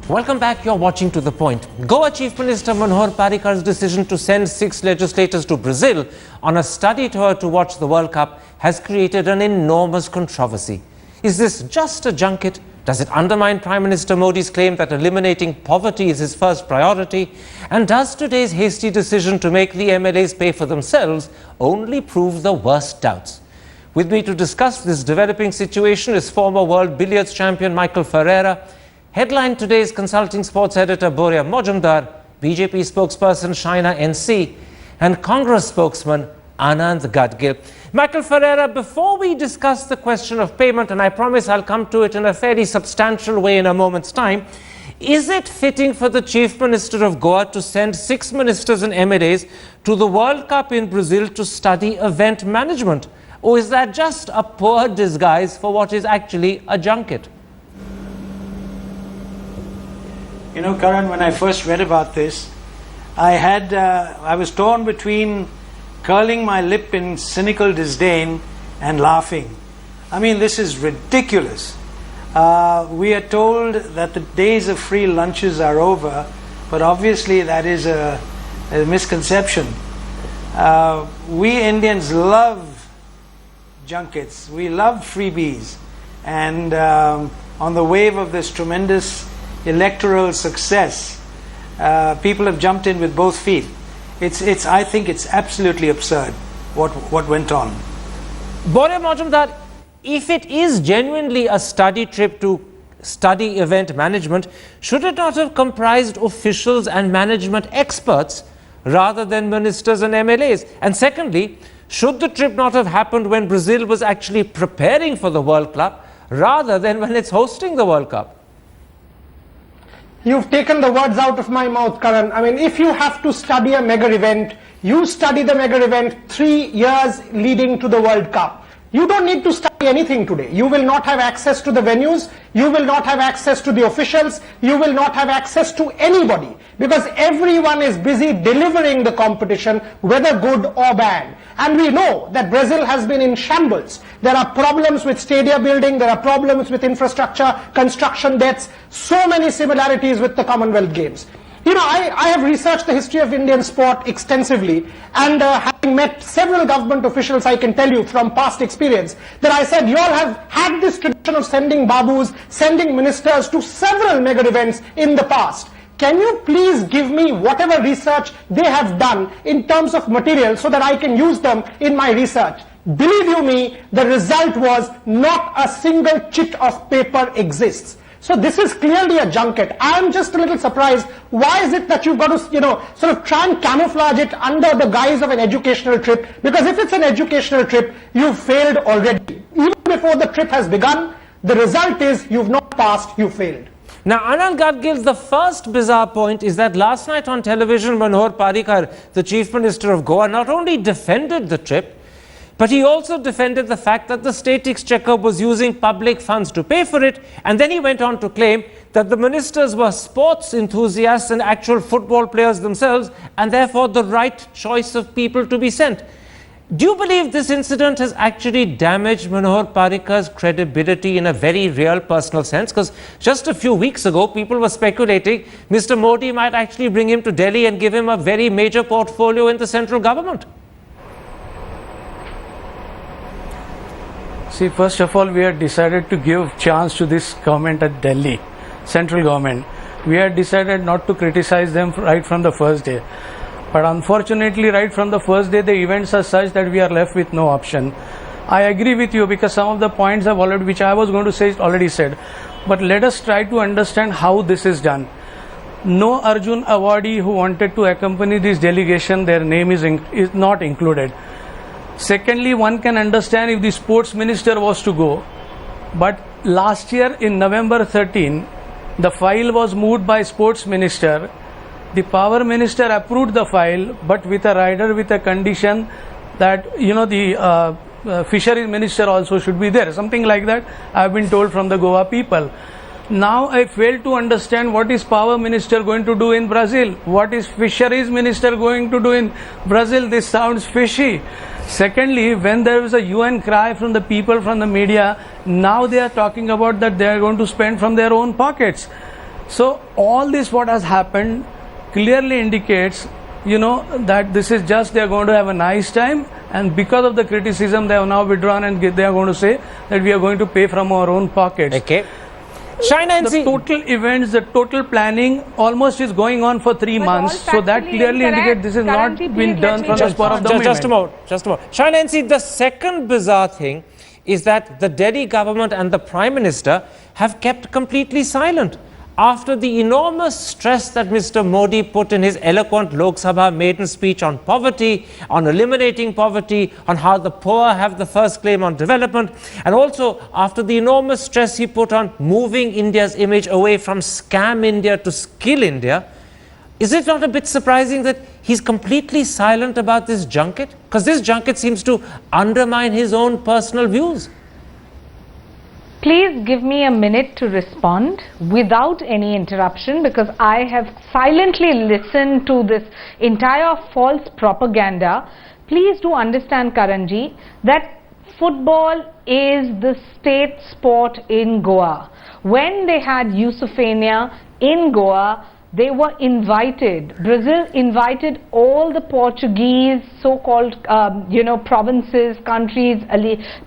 Welcome back. You're watching To The Point. Goa Chief Minister Manohar Parrikkar's decision to send 6 legislators to Brazil on a study tour to watch the World Cup has created an enormous controversy. Is this just a junket? Does it undermine Prime Minister Modi's claim that eliminating poverty is his first priority? And does today's hasty decision to make the MLAs pay for themselves only prove the worst doubts? With me to discuss this developing situation is former world billiards champion Michael Ferreira, Headline Today's consulting sports editor Boria Majumdar, BJP spokesperson Shaina NC, and Congress spokesman Anand Gadgil. Michael Ferreira, before we discuss the question of payment, and I promise I'll come to it in a fairly substantial way in a moment's time, is it fitting for the Chief Minister of Goa to send 6 ministers and MLAs to the World Cup in Brazil to study event management? Or is that just a poor disguise for what is actually a junket? You know, Karan, when I first read about this, I was torn between curling my lip in cynical disdain and laughing. I mean, this is ridiculous. We are told that the days of free lunches are over, but obviously that is a misconception. We Indians love junkets. We love freebies. And on the wave of this tremendous electoral success, people have jumped in with both feet. I think it's absolutely absurd what went on. Boria Majumdar, if it is genuinely a study trip to study event management, should it not have comprised officials and management experts rather than ministers and MLAs? And secondly, should the trip not have happened when Brazil was actually preparing for the World Cup rather than when it's hosting the World Cup? You've taken the words out of my mouth, Karan. I mean, if you have to study a mega event, you study the mega event 3 years leading to the World Cup. You don't need to study anything today. You will not have access to the venues. You will not have access to the officials. You will not have access to anybody because everyone is busy delivering the competition, whether good or bad. And we know that Brazil has been in shambles. There are problems with stadia building. There are problems with infrastructure, construction debts, so many similarities with the Commonwealth Games. You know, I have researched the history of Indian sport extensively, and having met several government officials, I can tell you from past experience that I said, you all have had this tradition of sending babus, sending ministers to several mega events in the past. Can you please give me whatever research they have done in terms of material so that I can use them in my research? Believe you me, the result was not a single chit of paper exists. So this is clearly a junket. I'm just a little surprised. Why is it that you've got to, sort of try and camouflage it under the guise of an educational trip? Because if it's an educational trip, you've failed already. Even before the trip has begun, the result is you've not passed, you failed. Now, Anand Gadgil, the first bizarre point is that last night on television, Manohar Parrikar, the Chief Minister of Goa, not only defended the trip, but he also defended the fact that the state exchequer was using public funds to pay for it. And then he went on to claim that the ministers were sports enthusiasts and actual football players themselves, and therefore the right choice of people to be sent. Do you believe this incident has actually damaged Manohar Parrikar's credibility in a very real personal sense? Because just a few weeks ago, people were speculating Mr. Modi might actually bring him to Delhi and give him a very major portfolio in the central government. See, first of all, we had decided to give chance to this government at Delhi, central government. We had decided not to criticize them right from the first day. But unfortunately, right from the first day, the events are such that we are left with no option. I agree with you because some of the points have already, which I was going to say, already said. But let us try to understand how this is done. No Arjun awardee who wanted to accompany this delegation, their name is not included. Secondly, one can understand if the sports minister was to go. But last year in November 13, the file was moved by sports minister. The power minister approved the file, but with a rider with a condition that, the fisheries minister also should be there. Something like that I have been told from the Goa people. Now I fail to understand what is power minister going to do in Brazil. What is fisheries minister going to do in Brazil? This sounds fishy. Secondly, when there was a UN cry from the people, from the media, now they are talking about that they are going to spend from their own pockets. So all this what has happened clearly indicates, that this is just they are going to have a nice time, and because of the criticism they have now withdrawn and they are going to say that we are going to pay from our own pockets. Okay. China The total events, the total planning almost is going on for 3 months. So that clearly indicates this is not been done from the spur of the moment. Just a moment. China NC, the second bizarre thing is that the Delhi government and the Prime Minister have kept completely silent. After the enormous stress that Mr. Modi put in his eloquent Lok Sabha maiden speech on poverty, on eliminating poverty, on how the poor have the first claim on development, and also after the enormous stress he put on moving India's image away from scam India to skill India, is it not a bit surprising that he's completely silent about this junket? Because this junket seems to undermine his own personal views. Please give me a minute to respond without any interruption, because I have silently listened to this entire false propaganda. Please do understand, Karanji, that football is the state sport in Goa. When they had Yusufania in Goa, they were invited. Brazil invited all the Portuguese so-called provinces, countries,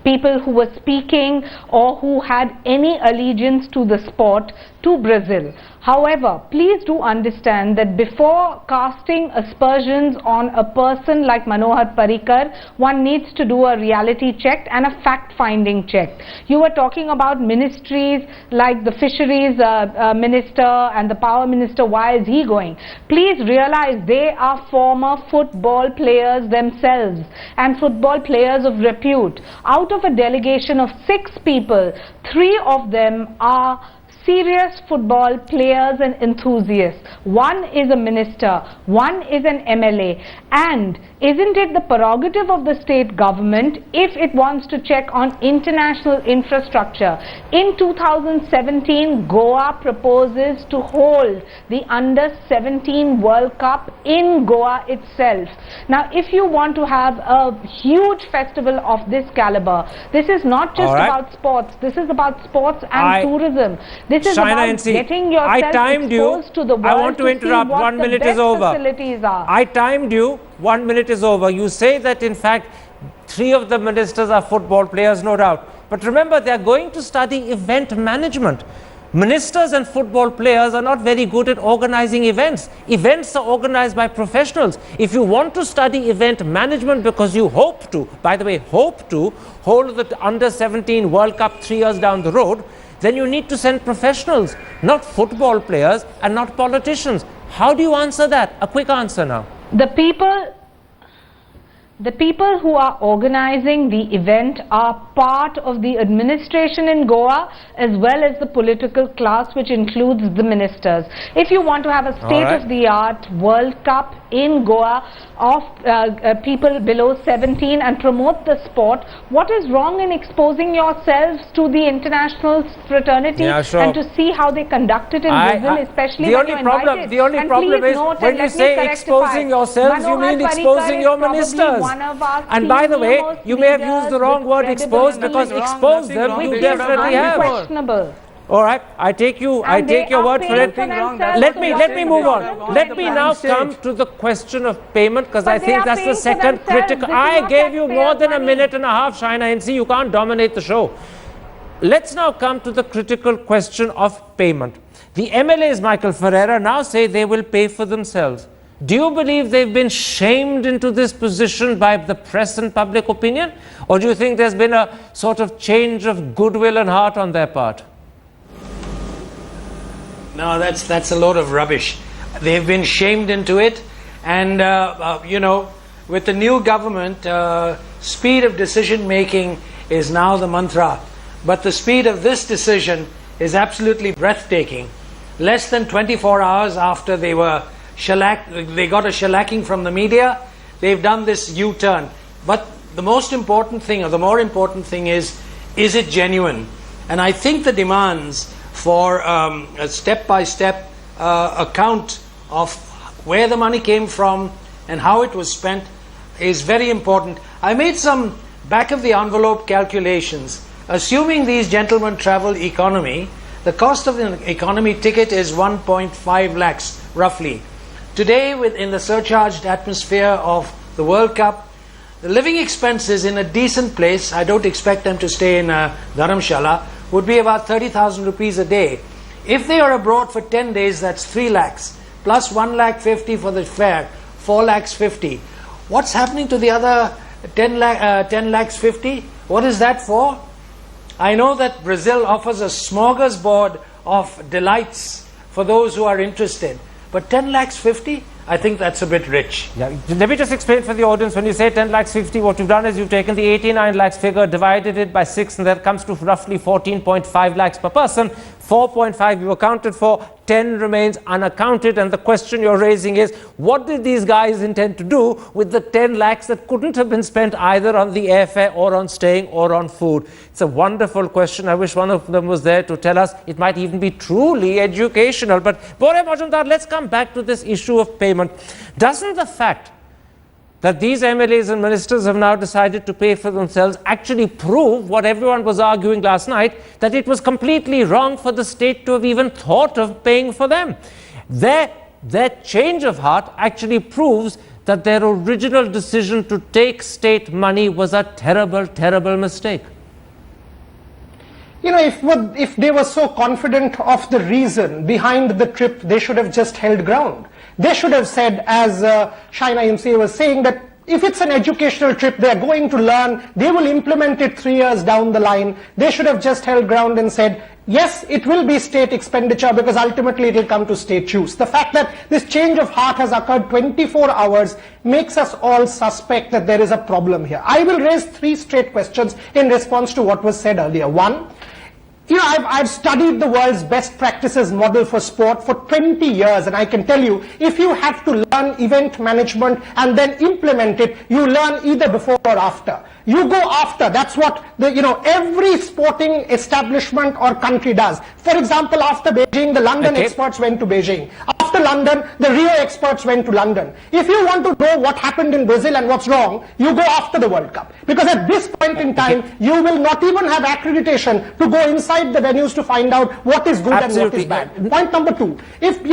people who were speaking or who had any allegiance to the sport to Brazil. However, please do understand that before casting aspersions on a person like Manohar Parikkar, one needs to do a reality check and a fact-finding check. You were talking about ministries like the fisheries minister and the power minister. Why is he going? Please realize they are former football players themselves and football players of repute. Out of a delegation of 6 people, 3 of them are serious football players and enthusiasts. One is a minister, one is an MLA, and isn't it the prerogative of the state government, if it wants to check on international infrastructure? In 2017, Goa proposes to hold the Under-17 World Cup in Goa itself. Now, if you want to have a huge festival of this caliber, this is not just about sports, this is about sports and tourism. This is China about NC, getting yourself exposed to the world. I want to interrupt. See what 1 minute the is over. Facilities are. I timed you. 1 minute is over. You say that in fact 3 of the ministers are football players, no doubt. But remember, they are going to study event management. Ministers and football players are not very good at organizing events. Events are organized by professionals. If you want to study event management because you hope to, by the way, hope to hold the Under-17 World Cup 3 years down the road, then you need to send professionals, not football players and not politicians. How do you answer that? A quick answer now. The people who are organizing the event are part of the administration in Goa as well as the political class, which includes the ministers. If you want to have a state-of-the-art World Cup in Goa of people below 17 and promote the sport, what is wrong in exposing yourselves to the international fraternity and to see how they conduct it in Brazil, especially when you're invited? The only problem is when you say exposing yourselves, you mean exposing your ministers. And by the way, you may have used the wrong word expose, because expose them you definitely have. All right, I take your word for it. Let me move on. Let me now come to the question of payment, because I think that's the second critical. I gave you more than a minute and a half, China NC. You can't dominate the show. Let's now come to the critical question of payment. The MLAs, Michael Ferreira, now say they will pay for themselves. Do you believe they've been shamed into this position by the press and public opinion? Or do you think there's been a sort of change of goodwill and heart on their part? No, that's a load of rubbish. They've been shamed into it, and with the new government, speed of decision making is now the mantra. But the speed of this decision is absolutely breathtaking. Less than 24 hours after they got a shellacking from the media, they've done this U-turn. But the most important thing, or the more important thing, is it genuine? And I think the demands for a step-by-step account of where the money came from and how it was spent is very important. I made some back-of-the-envelope calculations. Assuming these gentlemen travel economy, The cost of an economy ticket is 1.5 lakhs roughly. Today, in the surcharged atmosphere of the World Cup, the living expenses in a decent place, I don't expect them to stay in a dharamshala, would be about 30,000 rupees a day. If they are abroad for 10 days, that's 3 lakhs, plus 1 lakh 50 for the fare, 4 lakhs 50. What's happening to the other 10 lakhs 50? What is that for? I know that Brazil offers a smorgasbord of delights for those who are interested, but 10 lakhs 50? I think that's a bit rich. Yeah. Let me just explain for the audience. When you say 10 lakhs 50, what you've done is you've taken the 89 lakhs figure, divided it by 6, and that comes to roughly 14.5 lakhs per person. 4.5 you accounted for, 10 remains unaccounted, and the question you're raising is, what did these guys intend to do with the 10 lakhs that couldn't have been spent either on the airfare or on staying or on food? It's a wonderful question. I wish one of them was there to tell us. It might even be truly educational. But Bore Majumdar, let's come back to this issue of payment. Doesn't the fact that these MLAs and ministers have now decided to pay for themselves actually prove what everyone was arguing last night, that it was completely wrong for the state to have even thought of paying for them? Their change of heart actually proves that their original decision to take state money was a terrible, terrible mistake. You know, if they were so confident of the reason behind the trip, they should have just held ground. They should have said, as Shaina Imse was saying, that if it's an educational trip, they're going to learn, they will implement it 3 years down the line. They should have just held ground and said, yes, it will be state expenditure because ultimately it will come to state use. The fact that this change of heart has occurred 24 hours makes us all suspect that there is a problem here. I will raise 3 straight questions in response to what was said earlier. One, you know, I've studied the world's best practices model for sport for 20 years, and I can tell you, if you have to learn event management and then implement it, you learn either before or after. You go after. That's what every sporting establishment or country does. For example, after Beijing, the London experts went to Beijing. After London, the Rio experts went to London. If you want to know what happened in Brazil and what's wrong, you go after the World Cup. Because at this point in time, you will not even have accreditation to go inside the venues to find out what is good and what is bad. Point number 2, if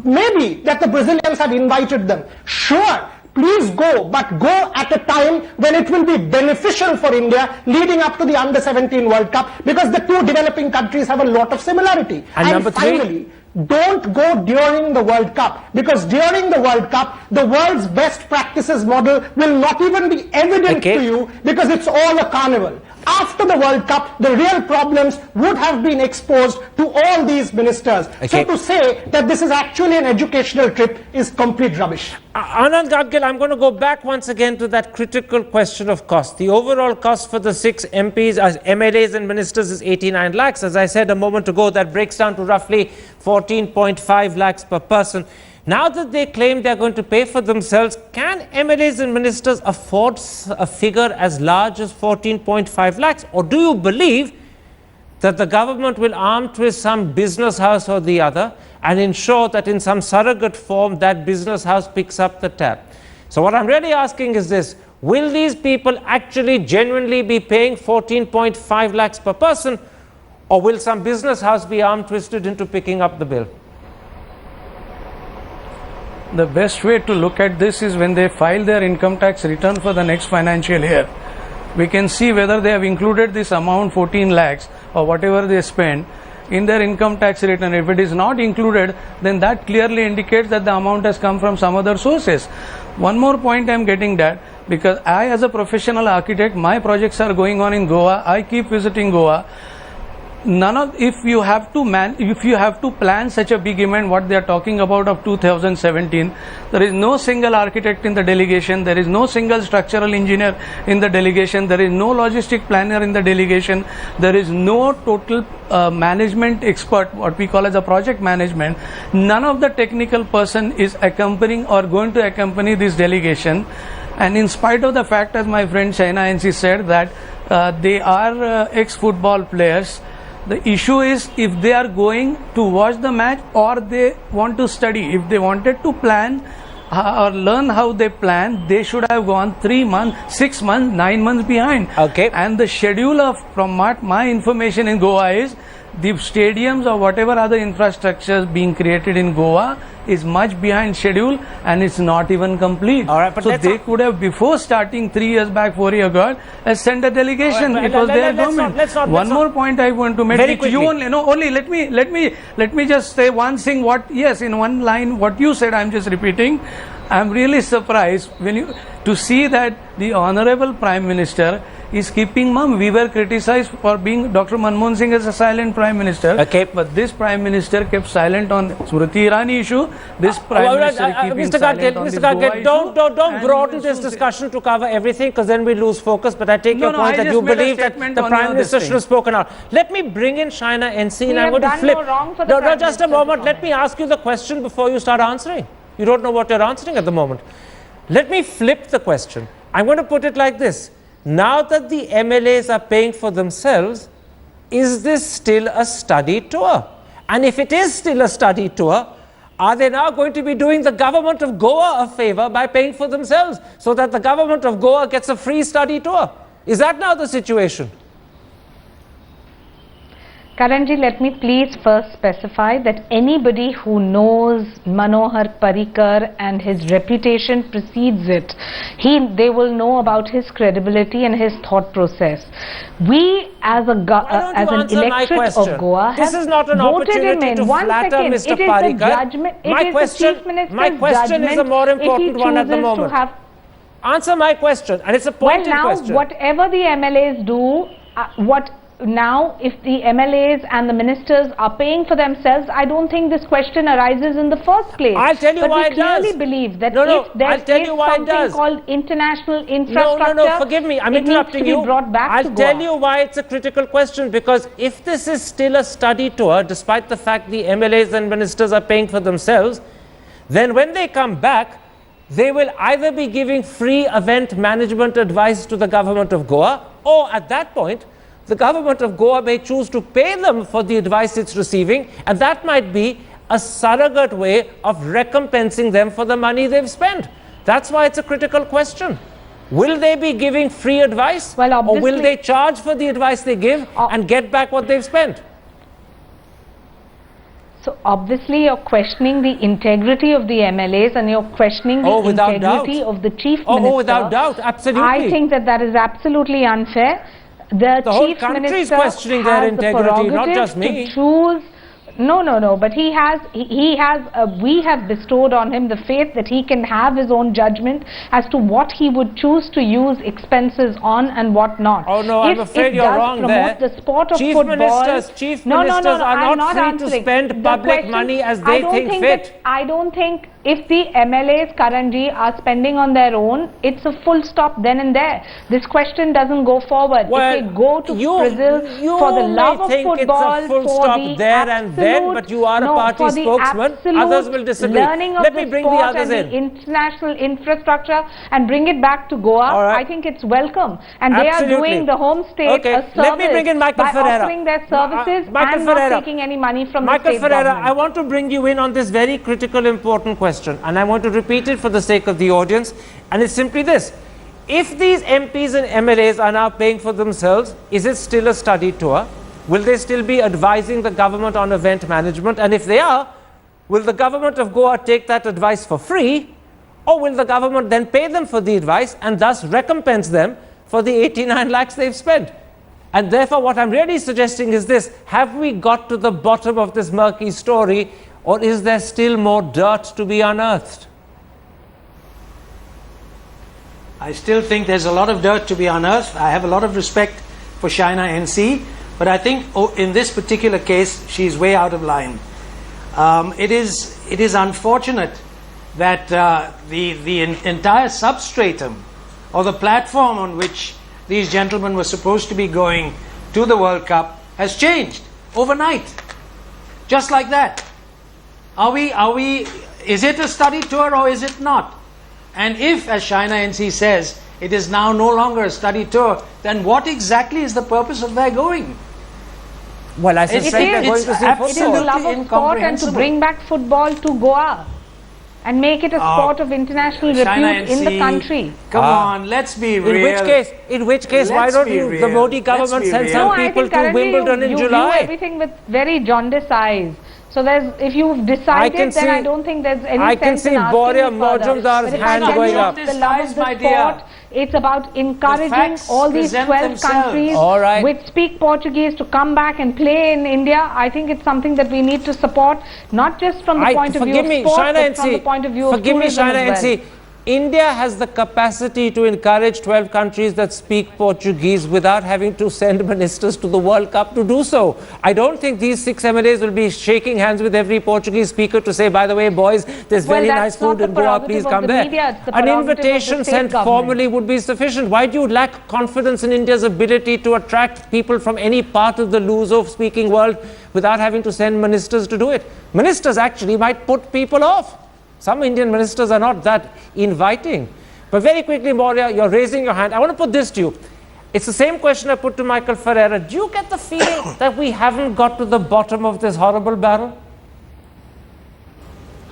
maybe that the Brazilians have invited them, sure, please go, but go at a time when it will be beneficial for India leading up to the Under-17 World Cup, because the 2 developing countries have a lot of similarity. And finally, don't go during the World Cup, because during the World Cup, the world's best practices model will not even be evident to you, because it's all a carnival. After the World Cup, the real problems would have been exposed to all these ministers. So to say that this is actually an educational trip is complete rubbish. Anand Gadgil, I'm going to go back once again to that critical question of cost. The overall cost for the 6 MPs, MLAs and ministers is 89 lakhs. As I said a moment ago, that breaks down to roughly 14.5 lakhs per person. Now that they claim they're going to pay for themselves, can MLAs and ministers afford a figure as large as 14.5 lakhs? Or do you believe that the government will arm twist some business house or the other and ensure that in some surrogate form that business house picks up the tab? So what I'm really asking is this: will these people actually genuinely be paying 14.5 lakhs per person, or will some business house be arm twisted into picking up the bill? The best way to look at this is when they file their income tax return for the next financial year. We can see whether they have included this amount, 14 lakhs or whatever they spend, in their income tax return. If it is not included, then that clearly indicates that the amount has come from some other sources. One more point I am getting that, because I, as a professional architect, my projects are going on in Goa. I keep visiting Goa. If you have to plan such a big event, what they are talking about of 2017, there is no single architect in the delegation, there is no single structural engineer in the delegation, there is no logistic planner in the delegation, there is no total management expert, what we call as a project management. None of the technical person is accompanying or going to accompany this delegation. And in spite of the fact, as my friend Shaina Imse said, that they are ex-football players, the issue is if they are going to watch the match or they want to study. If they wanted to plan or learn how they plan, they should have gone 3 months, 6 months, 9 months behind. And the schedule from my information in Goa is the stadiums or whatever other infrastructures being created in Goa is much behind schedule and it's not even complete. All right, but so they could have, before starting 3 years back, 4 years ago, sent a delegation. It was their government. One more point I want to make. Very quickly. You only let me just say one thing. Yes, in one line, what you said, I'm just repeating. I'm really surprised to see that the Honorable Prime Minister is keeping mum. We were criticized for being Dr. Manmohan Singh as a silent Prime Minister. Okay. But this Prime Minister kept silent on Smriti Irani issue. This Prime Minister keeping silent on this Goa issue. Don't broaden this discussion to cover everything, because then we lose focus. But I take your point that you believe that the Prime Minister should have spoken out. Let me bring in China NC, and I'm going to flip. No, just a moment. Let me ask you the question before you start answering. You don't know what you're answering at the moment. Let me flip the question. I'm going to put it like this. Now that the MLAs are paying for themselves, is this still a study tour? And if it is still a study tour, are they now going to be doing the government of Goa a favor by paying for themselves, so that the government of Goa gets a free study tour? Is that now the situation? Karanji, let me please first specify that anybody who knows Manohar Parikkar and his reputation precedes it, they will know about his credibility and his thought process. We as an electorate of Goa have voted him in. One second, it is the judgment. It is the Chief Minister's judgment is a more important one at the moment. Answer my question, and it's a pointed question. Well, now, whatever the MLAs do, now, if the MLAs and the ministers are paying for themselves, I don't think this question arises in the first place. I'll tell you why it does. But we clearly believe that if there is something called international infrastructure, no, forgive me, I'm interrupting you. Brought back I'll tell you why it's a critical question, because if this is still a study tour, despite the fact the MLAs and ministers are paying for themselves, then when they come back, they will either be giving free event management advice to the government of Goa, or at that point, the government of Goa may choose to pay them for the advice it's receiving, and that might be a surrogate way of recompensing them for the money they've spent. That's why it's a critical question. Will they be giving free advice, or will they charge for the advice they give and get back what they've spent? So obviously you're questioning the integrity of the MLAs, and you're questioning the integrity of the Chief Minister. Oh, without doubt, absolutely. I think that is absolutely unfair. The whole country is questioning their integrity, not just me. To choose. No, but we have bestowed on him the faith that he can have his own judgment as to what he would choose to use expenses on and what not. Oh no, I'm afraid you're wrong there. The sport of Chief football, Ministers are not free to spend public money as they think fit. I don't think if the MLAs, Karanji, are spending on their own, it's a full stop then and there. This question doesn't go forward. Well, if they go to Brazil for the love of football, it's a full stop there and then, but you are a party spokesman. Others will disagree. Let me bring the others in. The international infrastructure and bring it back to Goa. Right. I think it's welcome. And they are doing the home state a service. Let me bring in Michael Ferreira. Offering their services and not taking any money from the state Ferreira, government. I want to bring you in on this very critical, important question. And I want to repeat it for the sake of the audience, and it's simply this: if these MPs and MLAs are now paying for themselves, is it still a study tour? Will they still be advising the government on event management? And if they are, will the government of Goa take that advice for free, or will the government then pay them for the advice and thus recompense them for the 89 lakhs they've spent? And therefore what I'm really suggesting is this: have we got to the bottom of this murky story, or is there still more dirt to be unearthed? I still think there's a lot of dirt to be unearthed. I have a lot of respect for Shaina NC, but I think in this particular case, she's way out of line. It is unfortunate that the entire substratum, or the platform on which these gentlemen were supposed to be going to the World Cup, has changed overnight, just like that. Is it a study tour or is it not? And if, as Shaina NC says, it is now no longer a study tour, then what exactly is the purpose of their going? Well, I suspect they're going to see football. It is the love of sport and to bring back football to Goa. and make it a sport of international repute in the country. Come on, let's be real. In which case, why don't the Modi government send some people to Wimbledon in July? You view everything with very jaundiced eyes. So if you've decided, then I don't think there's any sense in asking Boria me further. Majumdar's hand going up. The love of the sport, it's about encouraging all these 12 countries which speak Portuguese to come back and play in India. I think it's something that we need to support, not just from the point of view of sport, but from the point of view of tourism as well. India has the capacity to encourage 12 countries that speak Portuguese without having to send ministers to the World Cup to do so. I don't think these 6 MLAs will be shaking hands with every Portuguese speaker to say, by the way, boys, there's very nice food in Goa, please come there. An invitation sent formally would be sufficient. Why do you lack confidence in India's ability to attract people from any part of the Luso-speaking world without having to send ministers to do it? Ministers actually might put people off. Some Indian ministers are not that inviting. But very quickly, Moria, you're raising your hand. I want to put this to you. It's the same question I put to Michael Ferreira. Do you get the feeling that we haven't got to the bottom of this horrible barrel?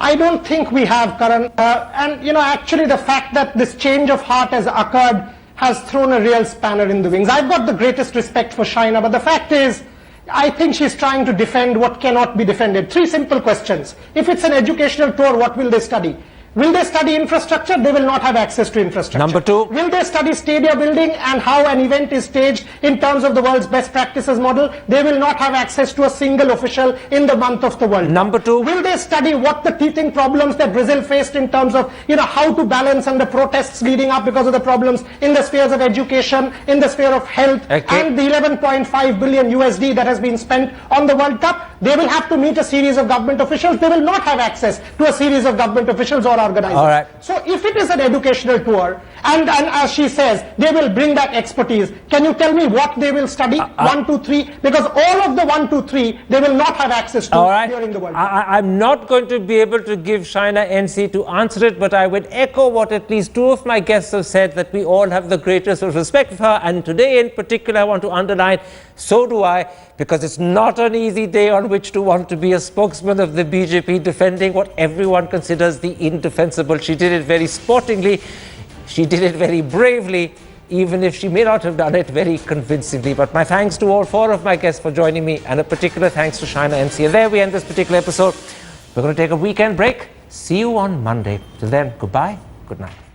I don't think we have, Karan. And, actually the fact that this change of heart has occurred has thrown a real spanner in the wings. I've got the greatest respect for Shaina, but the fact is, I think she's trying to defend what cannot be defended. 3 simple questions. If it's an educational tour, what will they study? Will they study infrastructure? They will not have access to infrastructure. Number 2. Will they study stadia building and how an event is staged in terms of the world's best practices model? They will not have access to a single official in the month of the World Cup. Number 2. Will they study what the teething problems that Brazil faced in terms of, how to balance and the protests leading up because of the problems in the spheres of education, in the sphere of health, and the 11.5 billion USD that has been spent on the World Cup? They will have to meet a series of government officials. They will not have access to a series of government officials or organizers. So if it is an educational tour, and as she says, they will bring back expertise, can you tell me what they will study? 1, 2, 3? Because all of the 1, 2, 3, they will not have access to during the World Cup. I'm not going to be able to give Shaina NC to answer it, but I would echo what at least 2 of my guests have said, that we all have the greatest respect for her. And today in particular, I want to underline, so do I, because it's not an easy day on which to want to be a spokesman of the BJP defending what everyone considers the indefensible. She did it very sportingly. She did it very bravely, even if she may not have done it very convincingly. But my thanks to all 4 of my guests for joining me, and a particular thanks to Shaina NC. And there we end this particular episode. We're going to take a weekend break. See you on Monday. Till then, goodbye, good night.